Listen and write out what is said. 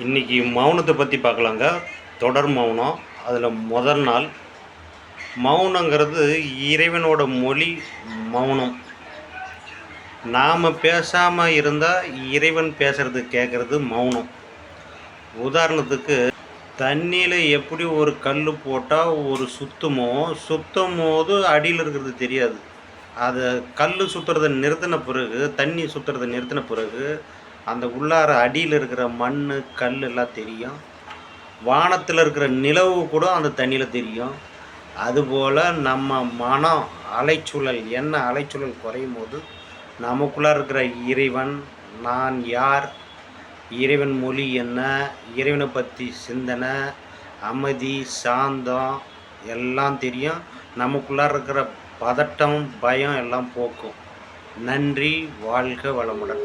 இன்றைக்கி மௌனத்தை பற்றி பார்க்கலாங்க. தொடர் மௌனம். அதில் முதல் நாள் மௌனங்கிறது இறைவனோட மொழி. மௌனம் நாம் பேசாமல் இருந்தால் இறைவன் பேசுகிறது கேட்குறது மௌனம். உதாரணத்துக்கு, தண்ணியில் எப்படி ஒரு கல் போட்டால் ஒரு சுத்தும் போது அடியில் இருக்கிறது தெரியாது. அதை கல் சுற்றுறதை நிறுத்தின பிறகு, தண்ணி சுற்றுறதை நிறுத்தின பிறகு அந்த உள்ளார அடியில் இருக்கிற மண் கல் எல்லாம் தெரியும். வானத்தில் இருக்கிற நிலவு கூட அந்த தண்ணியில் தெரியும். அதுபோல் நம்ம மனம் அலைச்சூழல் அலைச்சூழல் குறையும் போது நமக்குள்ளே இருக்கிற இறைவன், நான் யார், இறைவன் மொழி என்ன, இறைவனை பற்றி சிந்தனை, அமைதி, சாந்தம் எல்லாம் தெரியும். நமக்குள்ளே இருக்கிற பதட்டம், பயம் எல்லாம் போக்கும். நன்றி. வாழ்க வளமுடன்.